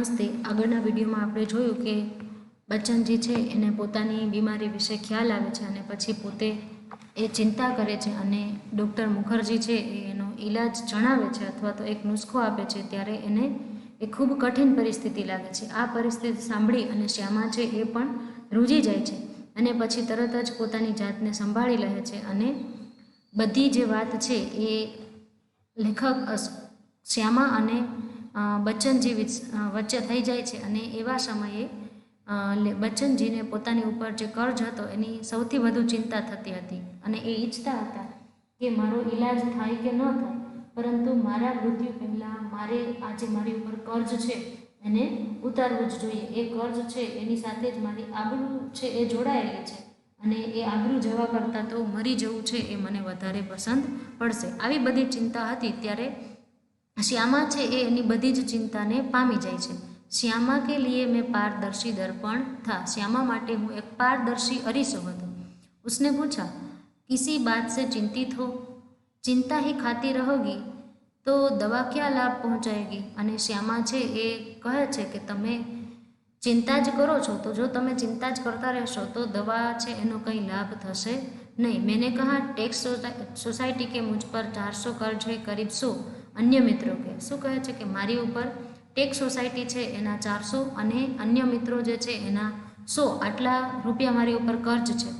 નમસ્તે. આગળના વિડીયોમાં આપણે જોયું કે બચ્ચનજી છે એને પોતાની બીમારી વિશે ખ્યાલ આવે છે અને પછી પોતે એ ચિંતા કરે છે અને ડૉક્ટર મુખર્જી છે એનો ઈલાજ જણાવે છે અથવા તો એક નુસ્ખો આપે છે ત્યારે એને એ ખૂબ કઠિન પરિસ્થિતિ લાગે છે. આ પરિસ્થિતિ સાંભળી અને શ્યામા છે એ પણ રૂજી જાય છે અને પછી તરત જ પોતાની જાતને સંભાળી લે છે અને બધી જે વાત છે એ લેખક શ્યામા અને બચ્ચનજી વચ્ચે થઈ જાય છે અને એવા સમયે બચ્ચનજીને પોતાની ઉપર જે કર્જ હતો એની સૌથી વધુ ચિંતા થતી હતી અને એ ઈચ્છતા હતા કે મારો ઈલાજ થાય કે ન થાય, પરંતુ મારા મૃત્યુ પહેલાં મારે આજે મારી ઉપર કર્જ છે એને ઉતારવું જ જોઈએ. એ કર્જ છે એની સાથે જ મારી આબરૂ છે એ જોડાયેલી છે અને એ આબરૂ જવા કરતાં તો મરી જવું છે એ મને વધારે પસંદ પડશે. આવી બધી ચિંતા હતી ત્યારે શ્યામા છે એ એની બધી જ ચિંતાને પામી જાય છે. શ્યામા કે લીએ મેં પારदर्शी दर्पण था. श्यामा માટે હું એક પારદર્શી અરીસો હતો. उसने पूछा किसी बात से चिंतित हो, चिंता ही खाती रहोगी तो दवा क्या लाभ पहुंचाएगी. અને શ્યામા છે એ કહે છે કે તમે ચિંતા જ કરો છો તો જો તમે ચિંતા જ કરતા રહેશો તો દવા છે એનો કંઈ લાભ થશે नहीं. मैंने कहा टैक्स सोसाइटी के मुझ पर 400 कर्ज है, करीब 100 અન્ય મિત્રો કે શું કહે છે કે મારી ઉપર ટેક્સ સોસાયટી છે એના 400 અને અન્ય મિત્રો જે છે એના 100 આટલા રૂપિયા મારી ઉપર કર્જ છે.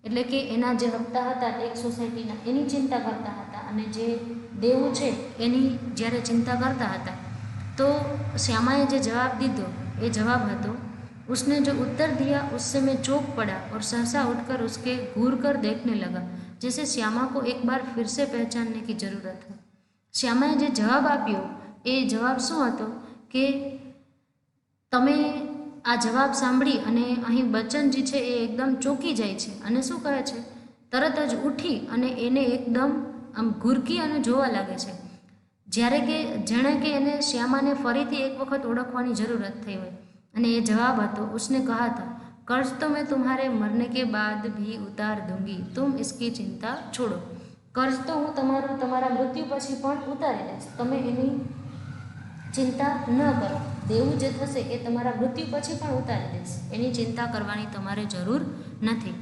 એટલે કે એના જે હપ્તા હતા ટેક્સ સોસાયટીના એની ચિંતા કરતા હતા અને જે દેવું છે એની જ્યારે ચિંતા કરતા હતા તો શ્યામાએ જે જવાબ દીધો એ જવાબ હતો उसने जो उत्तर दिया उससे मैं चौंक पड़ा और सहसा उठकर उसके घूर कर देखने लगा जैसे श्यामा को एक बार फिर से पहचानने की ज़रूरत है. શ્યામાએ જે જવાબ આપ્યો એ જવાબ શું હતો કે તમે આ જવાબ સાંભળી અને અહીં બચ્ચનજી છે એ એકદમ ચોંકી જાય છે અને શું કહે છે તરત જ ઉઠી અને એને એકદમ આમ ઘૂરકી અને જોવા લાગે છે જ્યારે કે જાણે કે એને શ્યામાને ફરીથી એક વખત ઓળખવાની જરૂરત થઈ હોય. અને એ જવાબ હતો उसने कहा था कर्ज तो मैं तुम्हारे मरने के बाद भी उतार दूंगी, तुम इसकी चिंता छोड़ो. कर्ज तो હું તમારા મૃત્યુ પછી પણ ઉતારી દઈશ, તમે એની ચિંતા ન કરો. દેવું જે થશે એ તમારા મૃત્યુ પછી પણ ઉતારી દઈશ, એની ચિંતા કરવાની તમારે જરૂર નથી.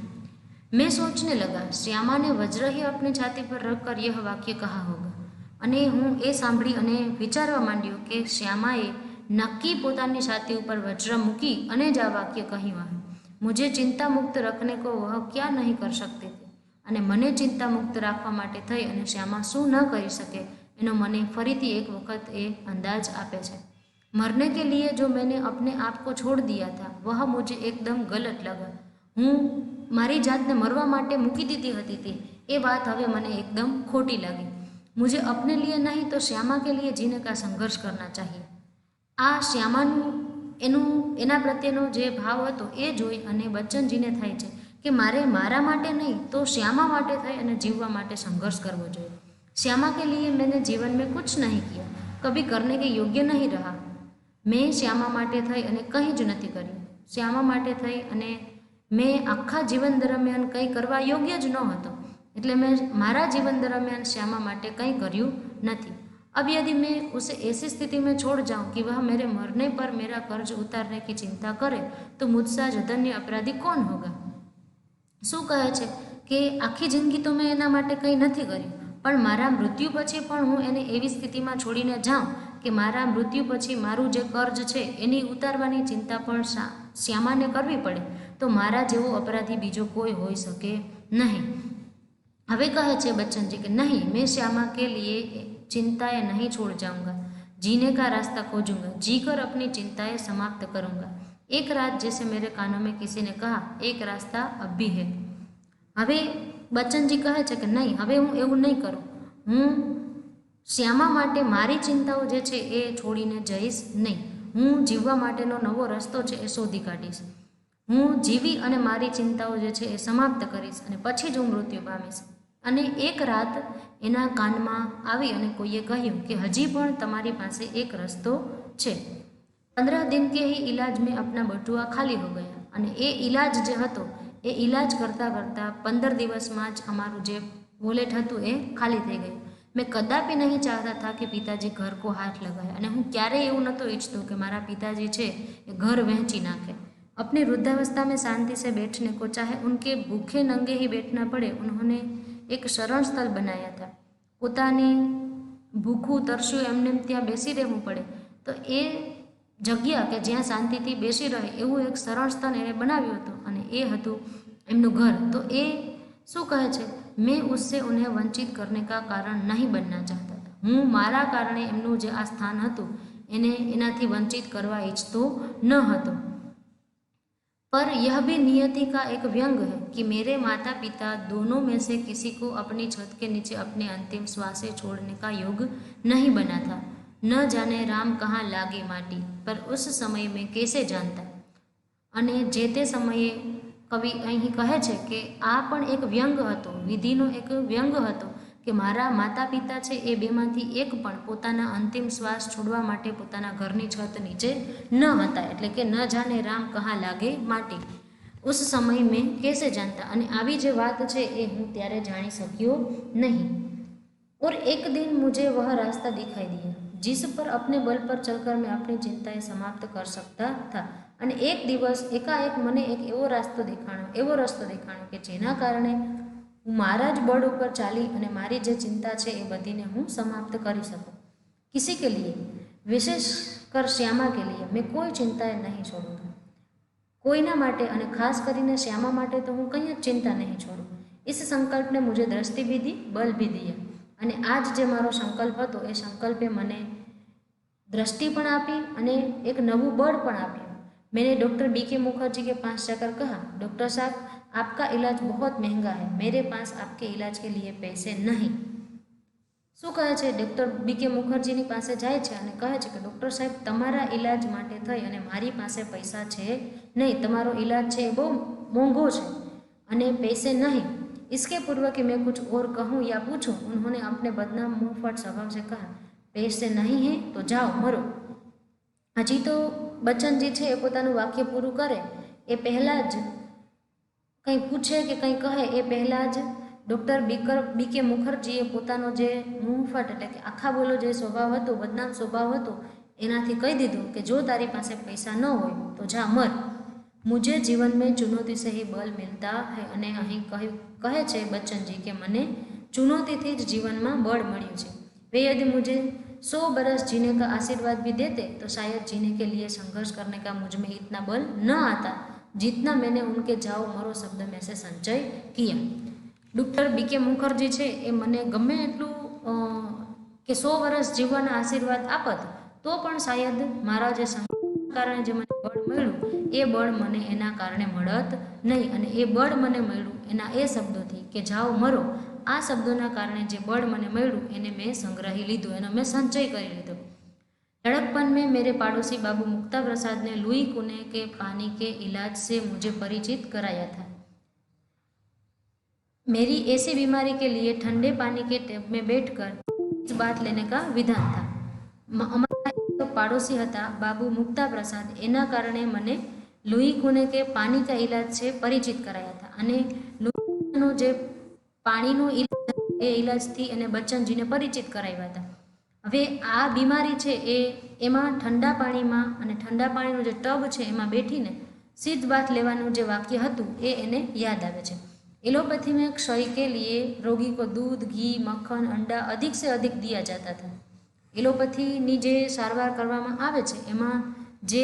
મેં સોચને લગા श्यामा ने वज्र ही अपनी छाती पर रख कर यह वाक्य कहा होगा. અને હું એ સાંભળી અને વિચારવા માંડ્યો કે શ્યામાએ નક્કી પોતાની છાતી ઉપર વજ્ર મૂકી અને જ આ વાક્ય કહ્યું હશે. મુझे चिंता मुक्त रखने को वह क्या नहीं कर सकते थे. અને મને ચિંતા મુક્ત રાખવા માટે થઈ અને શ્યામા શું ન કરી શકે એનો મને ફરીથી એક વખત એ અંદાજ આપે છે. મરને કે લીએ જો મેને અપને આપ કો છોડ દિયા થા વહ મુझे એકદમ ગલત લગા. હું મારી જાતને મરવા માટે મૂકી દીધી હતી તે એ વાત હવે મને એકદમ ખોટી લાગી. મુझे अपने लिए नहीं तो श्यामा के लिए जीने का संघर्ष करना चाहिए. આ શ્યામાનું એના પ્રત્યેનો જે ભાવ હતો એ જોઈ અને બચ્ચનજીને થાય છે કે મારે મારા માટે નહીં તો શ્યામા માટે થઈ અને જીવવા માટે સંઘર્ષ કરવો જોઈએ. શ્યામા કે લીએ મેને જીવન મેં કુછ નહીં કિયા, કભી કરને કે યોગ્ય નહીં રહા. મેં શ્યામા માટે થઈ અને કંઈ જ નથી કર્યું. શ્યામા માટે થઈ અને મેં આખા જીવન દરમિયાન કંઈ કરવા યોગ્ય જ ન હતો, એટલે મેં મારા જીવન દરમિયાન શ્યામા માટે કંઈ કર્યું નથી. अब यदि मैं उसे ऐसी स्थिति में छोड़ जाऊं कि वह मेरे मरने पर मेरा कर्ज उतारने की चिंता करे तो मुझसे जघन्य अपराधी कौन होगा. શું કહે છે કે આખી જિંદગી તો મેં એના માટે કંઈ નથી કર્યું, પણ મારા મૃત્યુ પછી પણ હું એને એવી સ્થિતિમાં છોડીને જાઉં કે મારા મૃત્યુ પછી મારું જે કર્જ છે એની ઉતારવાની ચિંતા પણ શ્યામાને કરવી પડે તો મારા જેવો અપરાધી બીજો કોઈ હોઈ શકે નહીં. હવે કહે છે બચ્ચનજી કે નહીં, મેં શ્યામા કે લીએ चिंताएं नहीं छोड़ जाऊंगा, जीने का रास्ता खोजूंगा, जीकर अपनी चिंताएं समाप्त करूंगा. एक रात जैसे मेरे कानों में किसी ने कहा एक रास्ता अब भी है. હવે બચ્ચનજી કહે છે કે નહીં, હવે હું એવું નહીં કરું. હું શ્યામા માટે મારી ચિંતાઓ જે છે એ છોડીને જઈશ નહીં. હું જીવવા માટેનો નવો રસ્તો છે એ શોધી કાઢીશ. હું જીવી અને મારી ચિંતાઓ જે છે એ સમાપ્ત કરીશ અને પછી જ હું મૃત્યુ પામીશ. અને એક રાત એના કાનમાં આવી અને કોઈએ કહ્યું કે હજી પણ તમારી પાસે એક રસ્તો છે. 15 दिन के ही इलाज में अपना बटुआ खाली हो गया. અને એ ઈલાજ જે હતો એ ઈલાજ કરતાં કરતાં 15 દિવસમાં જ અમારું જે વોલેટ હતું એ ખાલી થઈ ગયું. मैं कदापि नहीं चाहता था कि पिताजी घर को हाथ लगाए અને હું ક્યારેય એવું નહોતો ઈચ્છતો કે મારા પિताजी છે એ ઘર વહેંચી નાખે। अपनी वृद्धावस्था में शांति से बैठने को, चाहे उनके भूखे नंगे ही बैठना पड़े, उन्होंने एक शरण स्थल बनाया था। પોતાની ભૂખું તરસ્યું એમને ત્યાં બેસી રહેવું પડે તો એ જગ્યા કે જ્યાં શાંતિથી બેસી રહે એવું એક શરણ સ્થળ એણે બનાવ્યું હતું અને એ હતું એમનું ઘર। તો એ શું કહે છે, मैं उससे उन्हें वंचित करने का कारण नहीं बनना चाहता था। હું મારા કારણે એમનું જે આ સ્થાન હતું એને એનાથી વંચિત કરવા ઈચ્છતો ન હતો। पर यह भी नियति का एक व्यंग है कि मेरे माता पिता दोनों में से किसी को अपनी छत के नीचे अपने अंतिम श्वासें छोड़ने का योग नहीं बना था। न जाने राम कहाँ लागे माटी, पर उस समय में कैसे जानता। અને જે તે સમયે કવિ અહીં કહે છે કે આ પણ એક વ્યંગ હતો, વિધિનો એક વ્યંગ હતો કે મારા માતા પિતા છે એ બેમાંથી એક પણ પોતાના અંતિમ શ્વાસ છોડવા માટે પોતાના ઘરની છત નીચે ન હતા। એટલે કે ન જાણે રામ કહા લાગે માટી, ઉસ સમય મેં કેસે જાણતા। અને આવી જે વાત છે એ હું ત્યારે જાણી શક્યો નહીં। और एक दिन मुझे वह रास्ता दिखाई दिया जिस पर अपने बल पर चलकर मैं अपनी चिंताएं समाप्त कर सकता था। અને એક દિવસ એકાએક મને એક એવો રસ્તો દેખાણો કે જેના કારણે હું મારા જ બળ ઉપર ચાલી અને મારી જે ચિંતા છે એ બધીને હું સમાપ્ત કરી શકું। किसी के लिए, विशेष कर श्यामा के लिए, मैं कोई चिंताएं नहीं छोड़ूंगा। કોઈના માટે અને ખાસ કરીને શ્યામા માટે તો હું કંઈ જ ચિંતા નહીં છોડું। इस संकल्प ने मुझे दृष्टि भी दी, बल भी दिया। અને આ જ જે મારો સંકલ્પ હતો એ સંકલ્પે મને दृष्टि પણ આપી અને એક નવું બળ પણ આપ્યું। मैंने डॉक्टर BK मुखर्जी के पास जाकर कहा, डॉक्टर साहब आपका इलाज बहुत महंगा है, मेरे पास आपके इलाज के लिए पैसे नहीं। શું કહે છે, ડૉક્ટર BK મુખર્જીની પાસે જાય છે અને કહે છે કે ડૉક્ટર સાહેબ તમારા ઇલાજ માટે થઈ અને મારી પાસે પૈસા છે નહીં, તમારો ઇલાજ છે એ બહુ મોંઘો છે અને पैसे नहीं। इसके पूर्व कि मैं कुछ और कहूँ या पूछूं, उन्होंने अपने बदनाम मुंहफट स्वभाव से कहा, पैसे नहीं है तो जाओ मरो। हजी तो बच्चनजी છે એ પોતાનું વાક્ય પૂરું કરે એ પહેલાં જ કંઈ પૂછે કે કંઈ કહે એ પહેલાં જ ડૉક્ટર BK મુખર્જીએ પોતાનો જે મુંહફટ એટલે કે આખા બોલો જે સ્વભાવ હતો, બદનામ સ્વભાવ હતો એનાથી કહી દીધું કે જો તારી પાસે પૈસા ન હોય તો જા મર। मुझे जीवन में चुनौती से ही बल मिलता है। અને અહીં કહે છે બચ્ચનજી કે મને ચુનौतीથી જ જીવનમાં બળ મળ્યું છે। वे यदि मुझे 100 बरस जीने का आशीर्वाद भी देते तो शायद जीने के लिए संघर्ष करने का मुझ में इतना बल न आता जितना मैंने उनके जाओ मरो शब्द में से संचय किया। डॉक्टर BK मुखर्जी છે એ મને ગમે એટલું કે 100 વર્ષ જીવવાના આશીર્વાદ આપત તો પણ શાયદ મારા જે કારણે જે મને બળ મળ્યું એ બળ મને એના કારણે મળત નહીં। અને એ બળ મને મળ્યું એના એ શબ્દોથી કે જાઓ મરો, આ શબ્દોના કારણે જે બળ મને મળ્યું એને મેં સંગ્રહી લીધું, એનો મેં સંચય કરી લીધો। लड़कपन में मेरे पड़ोसी बाबू मुक्ता प्रसाद ने लुई कुने के पानी के इलाज से मुझे परिचित कराया था। मेरी ऐसी बीमारी के लिए ठंडे पानी के टैप में बैठकर इस बात लेने का विधान था। અમારા એક પાડોશી હતા બાબુ મુક્તા પ્રસાદ, એના કારણે મને લુઈ કુને કે પાણી કા ઇલાજ છે પરિચિત કરાયા હતા। અને લુઈનો જે પાણીનો ઇલાજ એ ઇલાજથી એને બચ્ચનજીને પરિચિત કરાવ્યા હતા। હવે આ બીમારી છે એમાં ठंडा પાણીમાં અને ठंडा પાણીનો જે ટબ છે એમાં બેઠીને સિદ્ધ બાત લેવાનું જે વાક્ય હતું એ એને યાદ આવે છે। एलोपैथी में क्षय के लिए रोगी को दूध, घी, मक्खन, अंडा अधिक से अधिक दिया जाता था। એલોપેથીની જે સારવાર કરવામાં આવે છે એમાં જે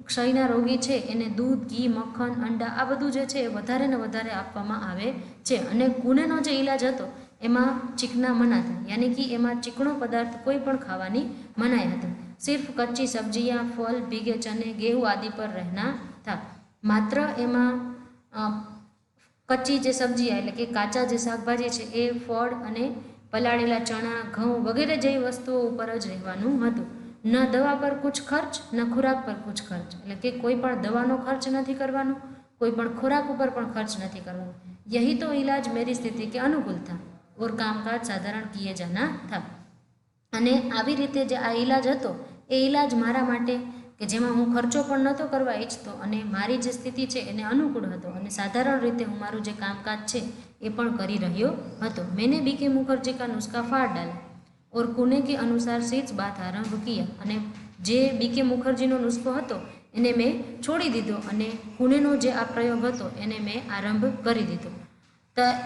ક્ષયના રોગી છે એને દૂધ, ઘી, મક્ખન, અંડા આ બધું જે છે એ વધારે ને વધારે આપવામાં આવે છે। અને કુનેનો જે ઇલાજ હતો એમાં ચીકણા મના था, यानी कि એમાં ચીકણો પદાર્થ કોઈ પણ ખાવાની મનાઈ હતી। सिर्फ कच्ची सब्जियां, फल, भीगे चने, गेहूँ आदि पर रहना था। मात्र એમાં કચ્ચી જે સબ્જી એટલે કે કાચા જે શાકભાજી છે એ ફળ અને પલાળેલા ચણા, ઘઉં વગેરે જેવી વસ્તુઓ ઉપર જ રહેવાનું હતું। ન દવા પર કુછ ખર્ચ, ન ખોરાક પર કુછ ખર્ચ, એટલે કે કોઈ પણ દવાનો ખર્ચ નથી કરવાનો, કોઈ પણ ખોરાક ઉપર પણ ખર્ચ નથી કરવાનો। यही तो इलाज मेरी स्थिति के अनुकूल था और कामकाज साधारण किए जाना था। અને આવી રીતે જે આ ઇલાજ હતો એ ઇલાજ મારા માટે કે જેમાં હું ખર્ચો પણ નહોતો કરવા ઈચ્છતો અને મારી જે સ્થિતિ છે એને અનુકૂળ હતો અને સાધારણ રીતે હું મારું જે કામકાજ છે એ પણ કરી રહ્યો હતો. મેને બીકે મુખર્જી કા નુસ્ખા ફાड़ डाला और कुने के अनुसार से જ बात आरंभ किया. અને જે બીકે મુખર્જીનો નુસ્ખો હતો એને મેં છોડી દીધો અને કુનેનો જે આ પ્રયોગ હતો એને મેં આરંભ કરી દીધો.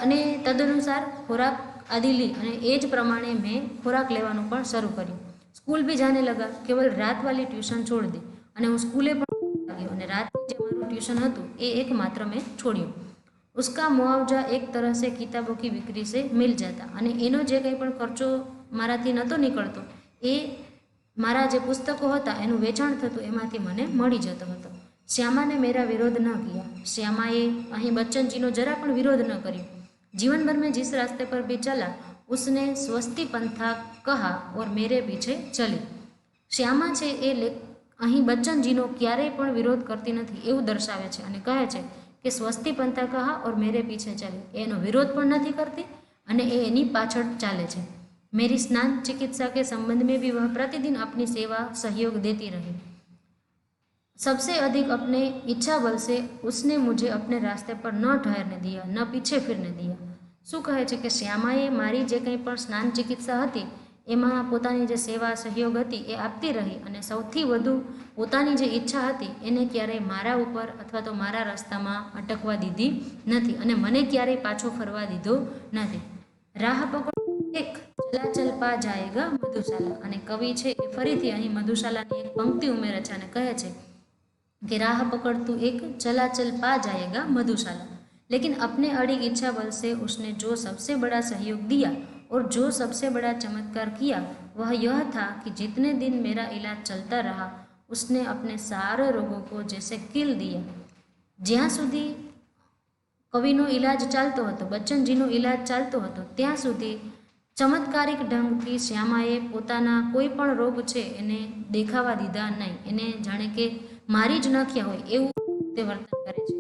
અને તદનુસાર ખોરાક આદિ લી અને એ જ પ્રમાણે મેં ખોરાક લેવાનું પણ શરૂ કર્યું. स्कूल भी जाने लगा, केवल रात वाली ट्यूशन छोड़ दी. અને હું સ્કૂલે પણ ગયો અને રાતનું જે મારું ટ્યુશન હતું એ એકમાત્ર મેં છોડ્યું. उसका मुआवजा एक तरह से किताबों की बिक्री से मिल जाता. અને એનો જે કંઈ પણ ખર્ચો મારાથી નહોતો નીકળતો એ મારા જે પુસ્તકો હતા એનું વેચાણ થતું એમાંથી મને મળી જતો હતો. શ્યામાને મેરા વિરોધ ન કિયા. શ્યામાએ અહીં બચ્ચનજીનો જરા પણ વિરોધ ન કર્યો. जीवन भर में जिस रास्ते पर भी चला उसने स्वस्ति पंथा कहा और मेरे पीछे चली. શ્યામા છે એ અહીં બચ્ચનજીનો ક્યારેય પણ વિરોધ કરતી નથી એવું દર્શાવે છે અને કહે છે કે સ્વસ્તિ પંથા કહા ઓર મેરે પીછે ચલી. એનો વિરોધ પણ નથી કરતી અને એ એની પાછળ ચાલે છે. मेरी स्नान चिकित्सा के संबंध में भी वह प्रतिदिन अपनी सेवा सहयोग देती रही. सबसे अधिक अपने इच्छा बल से उसने मुझे अपने रास्ते पर न ठहरने दिया, न पीछे फिरने दिया. શું કહે છે કે શ્યામાએ મારી જે કંઈ પણ સ્નાન ચિકિત્સા હતી એમાં પોતાની જે સેવા સહયોગ હતી એ આપતી રહી અને સૌથી વધુ પોતાની જે ઈચ્છા હતી એને ક્યારેય મારા ઉપર અથવા તો મારા રસ્તામાં અટકવા દીધી નથી અને મને ક્યારેય પાછો ફરવા દીધો નથી. રાહ પકડ એક ચલાચલ પા જાયેગા મધુશાલા. અને કવિ છે એ ફરીથી અહીં મધુશાલાની એક પંક્તિ ઉમેરે છે અને કહે છે कि राह पकड़ तू एक चला चल पा जाएगा मधुशाला. लेकिन अपने अड़िग इच्छा बल से उसने जो सबसे बड़ा सहयोग दिया और जो सबसे बड़ा चमत्कार किया वह यह था कि जितने दिन मेरा इलाज चलता रहा उसने अपने सारे रोगों को जैसे किल दिया. જ્યાં સુધી કવિનો ઇલાજ ચાલતો હતો, બચ્ચનજીનો ઇલાજ ચાલતો હતો, ત્યાં સુધી ચમત્કારિક ઢંગથી શ્યામાએ પોતાના કોઈ પણ રોગ છે એને દેખાવા દીધા નહીં. એને જાણે કે મારી જ નાખ્યા હોય એવું તે વર્તન કરે છે.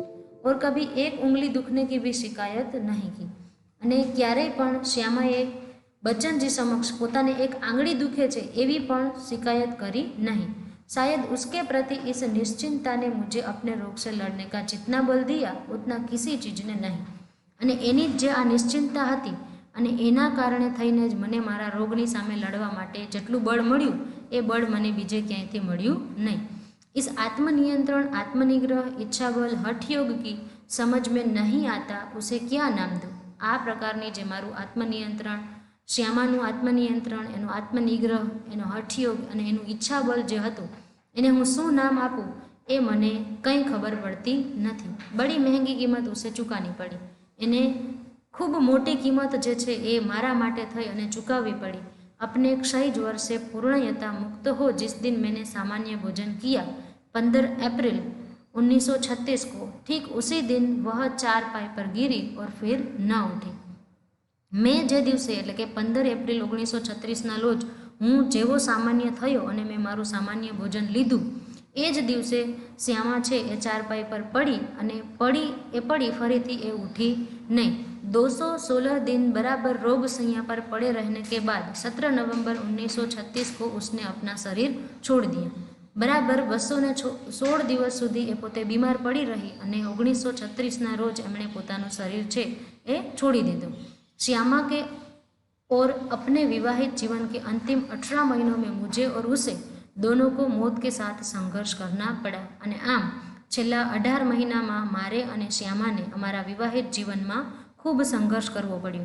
ઓર કભી એક ઉંગલી દુખને કી ભી શિકાયત નહીં કી. અને ક્યારેય પણ શ્યામાએ બચ્ચનજી સમક્ષ પોતાને એક આંગળી દુખે છે એવી પણ શિકાયત કરી નહીં. शायद उसके प्रति इस निश्चिंता ने मुझे अपने रोग से लड़ने का जितना बल दिया उतना किसी चीज ने नहीं. અને એની જ જે આ નિશ્ચિંતા હતી અને એના કારણે થઈને જ મને મારા રોગની સામે લડવા માટે જેટલું બળ મળ્યું એ બળ મને બીજે ક્યાંયથી મળ્યું નહીં. इस आत्मनियंत्रण, आत्मनिग्रह, इच्छा बल, हठ योग की समझ में नहीं आता उसे क्या नाम दूँ. આ પ્રકારની જે મારું આત્મનિયંત્રણ, શ્યામાનું આત્મનિયંત્રણ, એનો આત્મનિગ્રહ, એનો હઠયોગ અને એનું ઈચ્છા બલ જે હતું એને હું શું નામ આપું એ મને કંઈ ખબર પડતી નથી. બડી મહેંગી કિંમત ઉસે ચૂકાની પડી. એને ખૂબ મોટી કિંમત જે છે એ મારા માટે થઈ અને ચૂકવવી પડી. अपने क्षय ज्वर से पूर्णयता मुक्त हो जिस दिन मैंने सामान्य भोजन किया 15 अप्रैल 1936 को, ठीक उसी दिन वह चारपाई पर गिरी और फिर न उठी. મેં જે દિવસે એટલે કે 15 એપ્રિલ 1936ના રોજ હું જેવો સામાન્ય થયો અને મેં મારું સામાન્ય ભોજન લીધું એ જ દિવસે શ્યામા છે એ ચારપાઈ પર પડી અને પડી ફરીથી એ ઉઠી નહીં. 216 दिन बराबर रोग सैया पर पड़े रहने के बाद 17 नवंबर 1936 को उसने अपना शरीर छोड़ दिया. બરાબર 216 દિવસ સુધી એ પોતે બીમાર પડી રહી અને 1936ના રોજ એમણે પોતાનું શરીર છે એ છોડી દીધું. श्यामा के और अपने विवाहित जीवन के अंतिम 18 महीनों में मुझे और उसे दोनों को मौत के साथ संघर्ष करना पड़ा. અને આમ છેલ્લા 18 મહિનામાં મારે અને શ્યામાને અમારા વિવાહિત જીવનમાં खूब संघर्ष करवो पड़ो.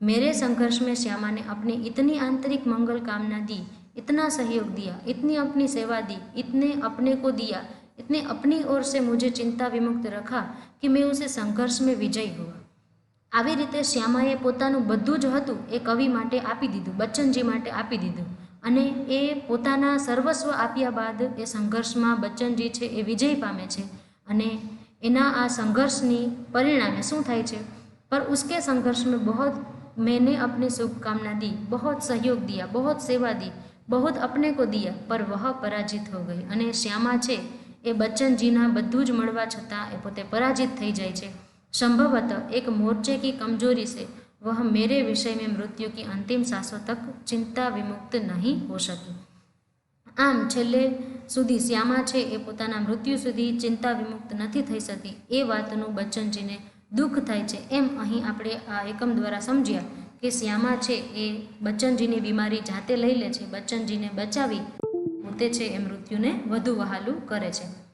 मेरे संघर्ष में श्यामा ने अपनी इतनी आंतरिक मंगल कामना दी, इतना सहयोग दिया, इतनी अपनी सेवा दी, इतने अपने को दिया, इतने अपनी ओर से मुझे चिंता विमुक्त रखा कि मैं उसे संघर्ष में विजयी हुआ. આવી રીતે શ્યામાએ પોતાનું બધું જ હતું એ કવિ માટે આપી દીધું, બચ્ચનજી માટે આપી દીધું અને એ પોતાના સર્વસ્વ આપ્યા બાદ એ સંઘર્ષમાં બચ્ચનજી છે એ વિજય પામે છે અને એના આ સંઘર્ષની પરિણામે શું થાય છે, पर उसके संघर्ष में बहुत मैंने अपनी शुभकामना दी, बहुत सहयोग दिया, बहुत सेवा दी, बहुत अपने को दिया, पर वह पराजित हो गई. અને શ્યામા છે એ બચ્ચનજીના બધું જ મળવા છતાં એ પોતે પરાજિત થઈ જાય છે. संभवतः एक मोर्चे की कमजोरी से वह मेरे विषय में मृत्यु की अंतिम सांसों तक चिंता विमुक्त नहीं हो सकी. આમ છેલ્લે સુધી શ્યામા છે એ પોતાના મૃત્યુ સુધી ચિંતા વિમુક્ત નથી થઈ શકતી એ વાતનું બચ્ચનજીને દુઃખ થાય છે. એમ અહીં આપણે આ એકમ દ્વારા સમજ્યા કે શ્યામા છે એ બચ્ચનજીની બીમારી જાતે લઈ લે છે, બચ્ચનજીને બચાવી પોતે છે એ મૃત્યુને વધુ વહાલું કરે છે.